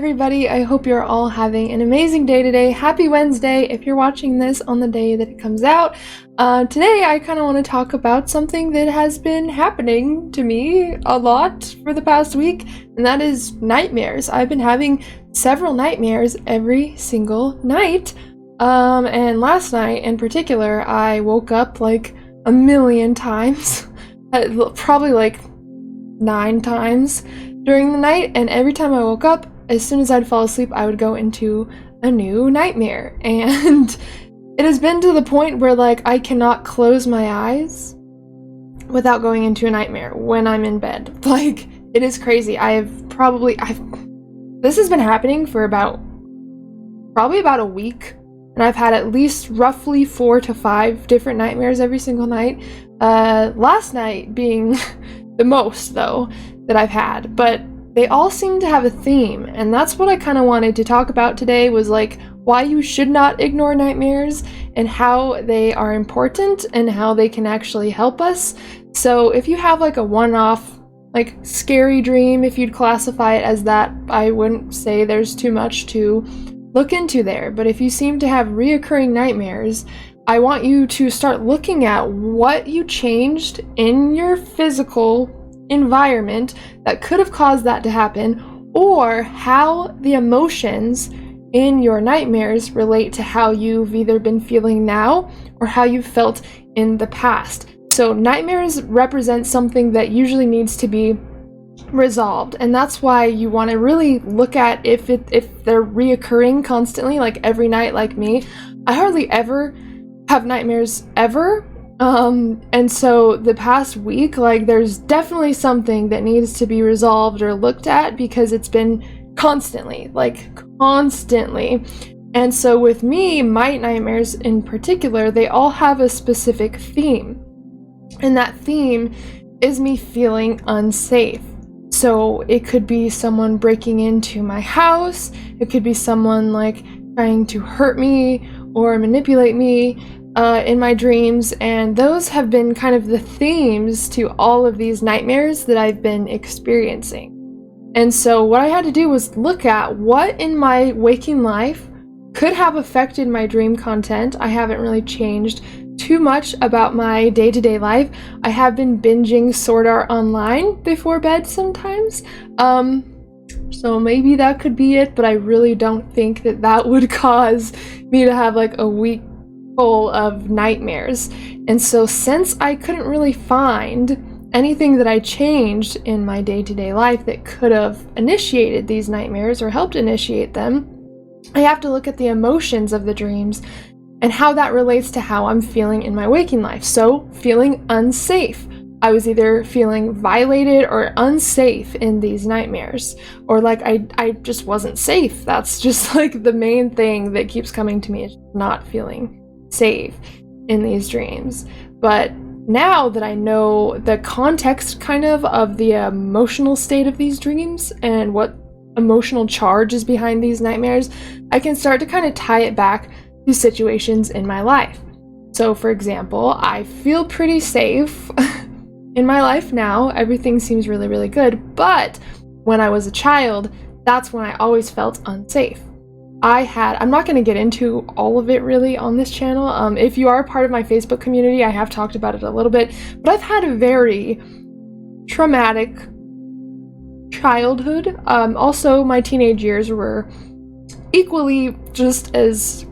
everybody, I hope you're all having an amazing day today. Happy Wednesday if you're watching this on the day that it comes out. Today I kind of want to talk about something that has been happening to me a lot for the past week, and that is nightmares. I've been having several nightmares every single night, and last night in particular I woke up like a million times, probably like 9 times during the night, and every time I woke up, as soon as I'd fall asleep, I would go into a new nightmare. And it has been to the point where like I cannot close my eyes without going into a nightmare when I'm in bed. Like, it is crazy. This has been happening for probably about a week, and I've had at least roughly 4 to 5 different nightmares every single night. Last night being the most though that I've had, but they all seem to have a theme, and that's what I kind of wanted to talk about today, was like why you should not ignore nightmares and how they are important and how they can actually help us. So if you have like a one-off like scary dream, if you'd classify it as that, I wouldn't say there's too much to look into there. But if you seem to have reoccurring nightmares, I want you to start looking at what you changed in your physical environment that could have caused that to happen, or how the emotions in your nightmares relate to how you've either been feeling now or how you've felt in the past. So nightmares represent something that usually needs to be resolved, and that's why you want to really look at if they're reoccurring constantly, like every night. Like me, I hardly ever have nightmares ever. And so the past week, like, there's definitely something that needs to be resolved or looked at, because it's been constantly. And so with me, my nightmares in particular, they all have a specific theme. And that theme is me feeling unsafe. So it could be someone breaking into my house, it could be someone like trying to hurt me or manipulate me in my dreams, and those have been kind of the themes to all of these nightmares that I've been experiencing. And so what I had to do was look at what in my waking life could have affected my dream content. I haven't really changed too much about my day-to-day life. I have been binging Sword Art Online before bed sometimes, so maybe that could be it, but I really don't think that would cause me to have like a week full of nightmares. And so since I couldn't really find anything that I changed in my day-to-day life that could have initiated these nightmares or helped initiate them, I have to look at the emotions of the dreams and how that relates to how I'm feeling in my waking life. So feeling unsafe. I was either feeling violated or unsafe in these nightmares, or like I just wasn't safe. That's just like the main thing that keeps coming to me, is not feeling safe in these dreams. But now that I know the context kind of the emotional state of these dreams and what emotional charge is behind these nightmares, I can start to kind of tie it back to situations in my life. So for example, I feel pretty safe in my life now. Everything seems really, really good. But when I was a child, that's when I always felt unsafe. I'm not going to get into all of it really on this channel. If you are part of my Facebook community, I have talked about it a little bit, but I've had a very traumatic childhood. Also, my teenage years were equally just as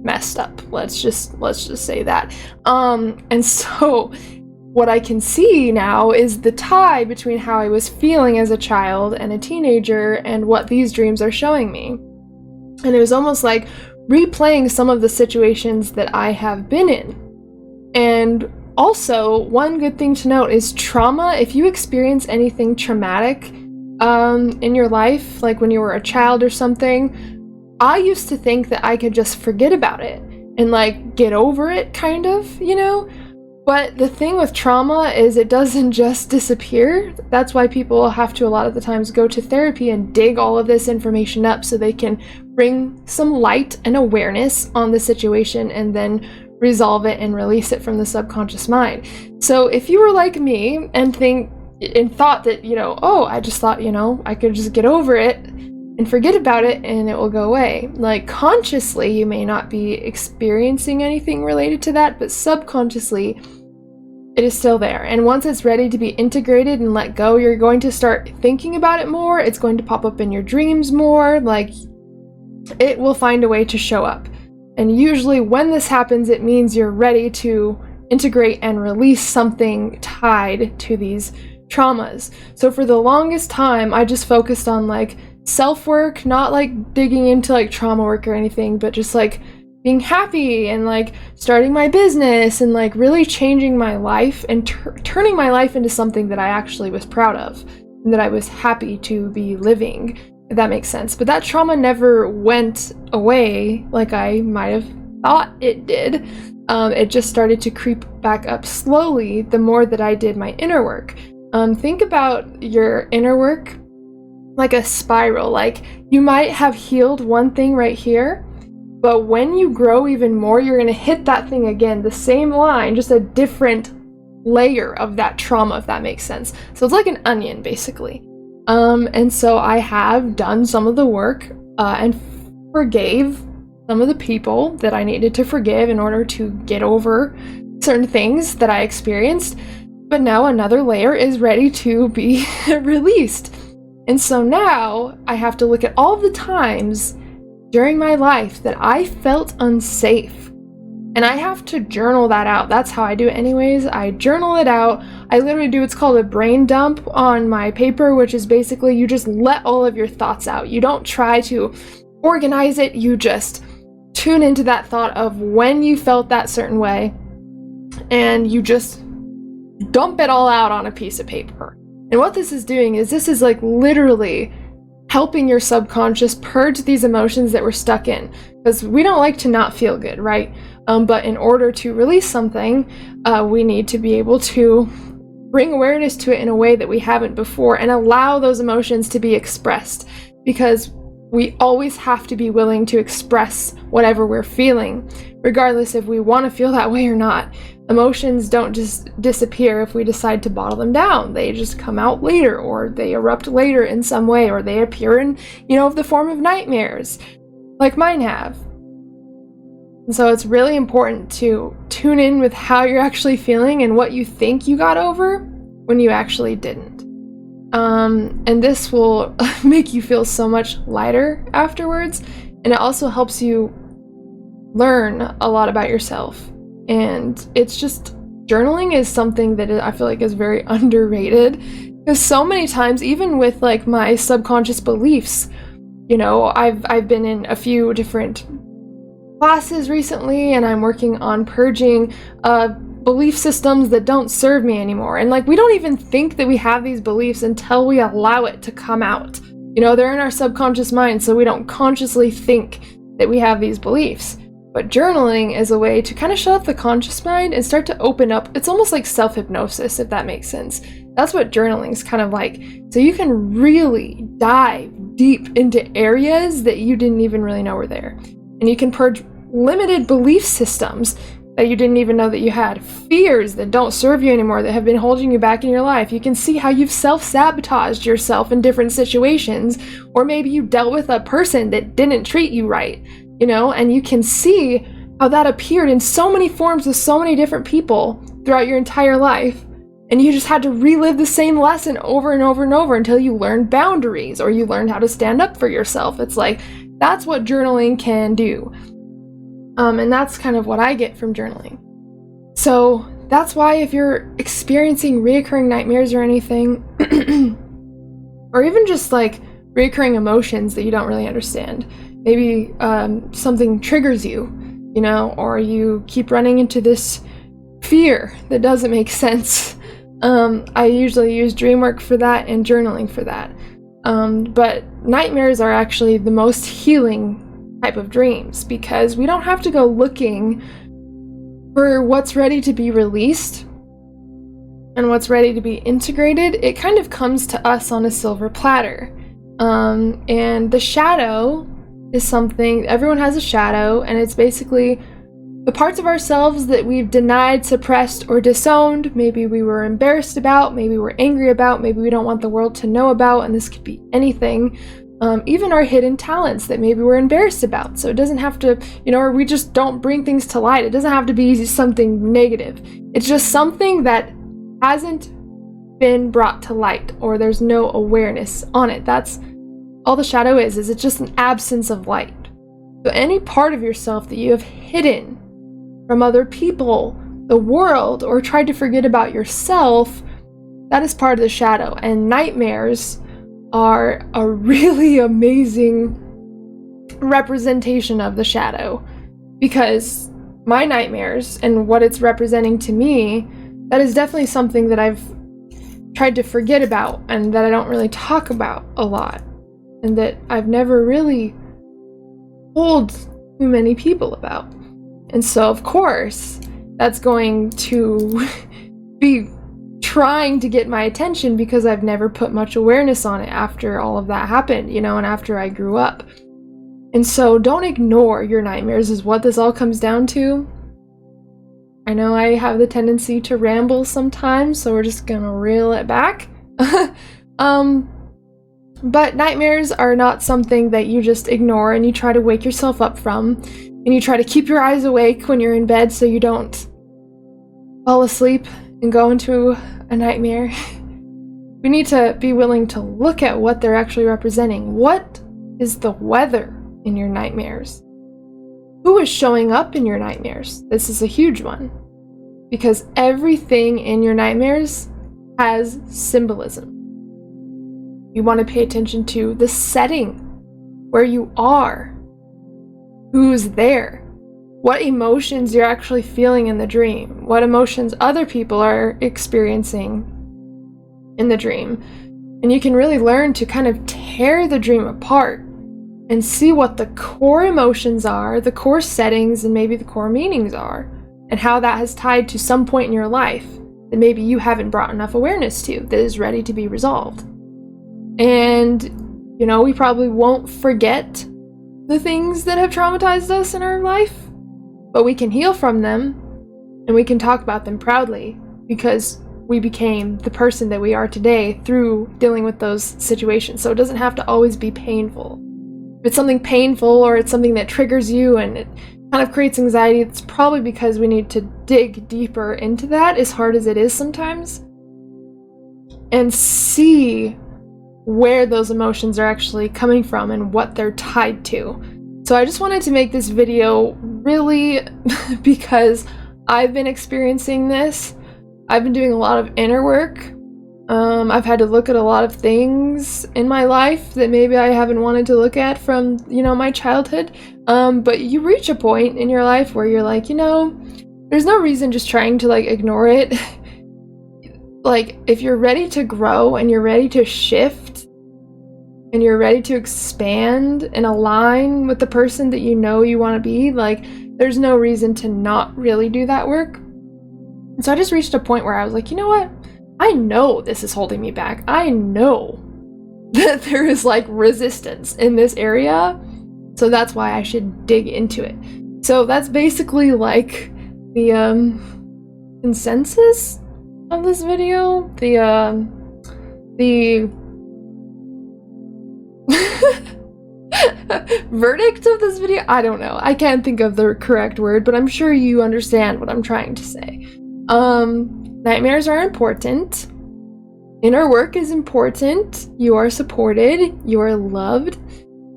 messed up. Let's just say that. And so what I can see now is the tie between how I was feeling as a child and a teenager and what these dreams are showing me. And it was almost like replaying some of the situations that I have been in. And also, one good thing to note is trauma. If you experience anything traumatic in your life, like when you were a child or something, I used to think that I could just forget about it and like get over it, kind of, you know? But the thing with trauma is it doesn't just disappear. That's why people have to a lot of the times go to therapy and dig all of this information up so they can bring some light and awareness on the situation and then resolve it and release it from the subconscious mind. So if you were like me and thought that, I just thought, I could just get over it and forget about it and it will go away. Like consciously, you may not be experiencing anything related to that, but subconsciously, it is still there. And once it's ready to be integrated and let go, you're going to start thinking about it more. It's going to pop up in your dreams more. Like it will find a way to show up. And usually when this happens, it means you're ready to integrate and release something tied to these traumas. So for the longest time, I just focused on like self-work, not like digging into like trauma work or anything, but just like being happy and like starting my business and like really changing my life and turning my life into something that I actually was proud of and that I was happy to be living, if that makes sense. But that trauma never went away like I might have thought it did. It just started to creep back up slowly the more that I did my inner work. Think about your inner work like a spiral. Like you might have healed one thing right here, but when you grow even more, you're going to hit that thing again, the same line, just a different layer of that trauma, if that makes sense. So it's like an onion, basically. And so I have done some of the work and forgave some of the people that I needed to forgive in order to get over certain things that I experienced. But now another layer is ready to be released. And so now I have to look at all the times during my life that I felt unsafe. And I have to journal that out. That's how I do it anyways. I journal it out. I literally do what's called a brain dump on my paper, which is basically you just let all of your thoughts out. You don't try to organize it. You just tune into that thought of when you felt that certain way, and you just dump it all out on a piece of paper. And what this is doing is this is like literally helping your subconscious purge these emotions that we're stuck in, because we don't like to not feel good, right? But in order to release something, we need to be able to bring awareness to it in a way that we haven't before and allow those emotions to be expressed, because we always have to be willing to express whatever we're feeling, regardless if we want to feel that way or not. Emotions don't just disappear if we decide to bottle them down. They just come out later, or they erupt later in some way, or they appear in, the form of nightmares, like mine have. And so it's really important to tune in with how you're actually feeling and what you think you got over when you actually didn't. And this will make you feel so much lighter afterwards. And it also helps you learn a lot about yourself. And it's just, journaling is something that I feel like is very underrated, because so many times, even with like my subconscious beliefs, I've been in a few different classes recently, and I'm working on purging belief systems that don't serve me anymore. And like, we don't even think that we have these beliefs until we allow it to come out. They're in our subconscious mind, so we don't consciously think that we have these beliefs. But journaling is a way to kind of shut off the conscious mind and start to open up. It's almost like self-hypnosis, if that makes sense. That's what journaling is kind of like. So you can really dive deep into areas that you didn't even really know were there. And you can purge limited belief systems that you didn't even know that you had. Fears that don't serve you anymore, that have been holding you back in your life. You can see how you've self-sabotaged yourself in different situations, or maybe you dealt with a person that didn't treat you right. And you can see how that appeared in so many forms with so many different people throughout your entire life. And you just had to relive the same lesson over and over and over until you learned boundaries, or you learned how to stand up for yourself. It's like, that's what journaling can do. And that's kind of what I get from journaling. So that's why if you're experiencing reoccurring nightmares or anything, or even just like reoccurring emotions that you don't really understand, maybe something triggers you, or you keep running into this fear that doesn't make sense. I usually use dream work for that and journaling for that. But nightmares are actually the most healing type of dreams, because we don't have to go looking for what's ready to be released and what's ready to be integrated. It kind of comes to us on a silver platter. And the shadow is something, everyone has a shadow, and it's basically the parts of ourselves that we've denied, suppressed, or disowned. Maybe we were embarrassed about, maybe we're angry about, maybe we don't want the world to know about, and this could be anything. even our hidden talents that maybe we're embarrassed about. So it doesn't have to, or we just don't bring things to light. It doesn't have to be something negative. It's just something that hasn't been brought to light, or there's no awareness on it. That's all the shadow is it's just an absence of light. So any part of yourself that you have hidden from other people, the world, or tried to forget about yourself, that is part of the shadow. And nightmares are a really amazing representation of the shadow, because my nightmares and what it's representing to me, that is definitely something that I've tried to forget about and that I don't really talk about a lot, and that I've never really told too many people about. And so of course that's going to be trying to get my attention, because I've never put much awareness on it after all of that happened, and after I grew up. And so don't ignore your nightmares is what this all comes down to. I know I have the tendency to ramble sometimes, so we're just gonna reel it back. But nightmares are not something that you just ignore and you try to wake yourself up from, and you try to keep your eyes awake when you're in bed so you don't fall asleep and go into a nightmare. We need to be willing to look at what they're actually representing. What is the weather in your nightmares? Who is showing up in your nightmares? This is a huge one, because everything in your nightmares has symbolism. You want to pay attention to the setting, where you are, who's there, what emotions you're actually feeling in the dream, what emotions other people are experiencing in the dream. And you can really learn to kind of tear the dream apart and see what the core emotions are, the core settings, and maybe the core meanings are, and how that has tied to some point in your life that maybe you haven't brought enough awareness to, that is ready to be resolved. And, we probably won't forget the things that have traumatized us in our life, but we can heal from them, and we can talk about them proudly, because we became the person that we are today through dealing with those situations. So it doesn't have to always be painful. If it's something painful, or it's something that triggers you and it kind of creates anxiety, it's probably because we need to dig deeper into that, as hard as it is sometimes, and see where those emotions are actually coming from and what they're tied to. So I just wanted to make this video really because I've been experiencing this. I've been doing a lot of inner work. I've had to look at a lot of things in my life that maybe I haven't wanted to look at from, my childhood. But you reach a point in your life where you're like, there's no reason just trying to ignore it. If you're ready to grow and you're ready to shift and you're ready to expand and align with the person that you want to be, there's no reason to not really do that work. And so I just reached a point where I was like, you know what? I know this is holding me back. I know that there is resistance in this area. So that's why I should dig into it. So that's basically the consensus of this video. The verdict of this video? I don't know. I can't think of the correct word, but I'm sure you understand what I'm trying to say. Nightmares are important. Inner work is important. You are supported. You are loved.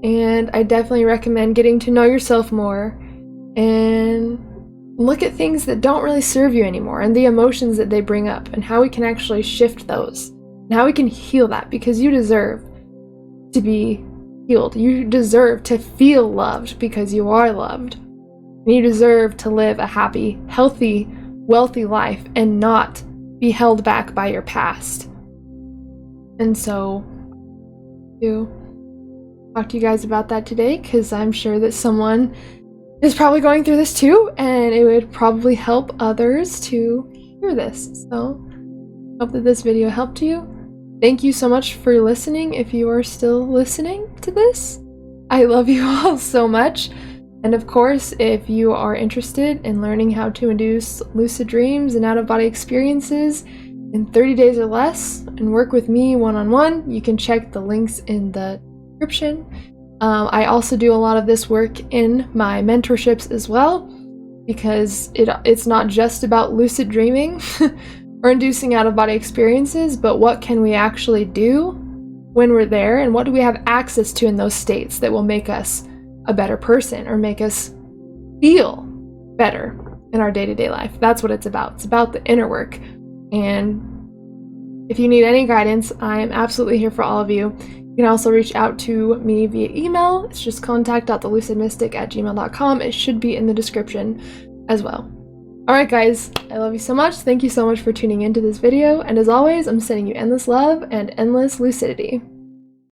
And I definitely recommend getting to know yourself more and look at things that don't really serve you anymore and the emotions that they bring up and how we can actually shift those and how we can heal that, because you deserve to be healed. You deserve to feel loved because you are loved. You deserve to live a happy, healthy, wealthy life and not be held back by your past. And so to talk to you guys about that today, because I'm sure that someone is probably going through this too, and it would probably help others to hear this. So hope that this video helped you. Thank you so much for listening. If you are still listening to this, I love you all so much. And of course, if you are interested in learning how to induce lucid dreams and out-of-body experiences in 30 days or less and work with me one-on-one, you can check the links in the description. I also do a lot of this work in my mentorships as well, because it's not just about lucid dreaming or inducing out-of-body experiences, but what can we actually do when we're there, and what do we have access to in those states that will make us a better person or make us feel better in our day-to-day life. That's what it's about. It's about the inner work. And if you need any guidance, I am absolutely here for all of you. You can also reach out to me via email. It's just contact.thelucidmystic@gmail.com. It should be in the description as well. Alright guys, I love you so much. Thank you so much for tuning into this video, and as always, I'm sending you endless love and endless lucidity.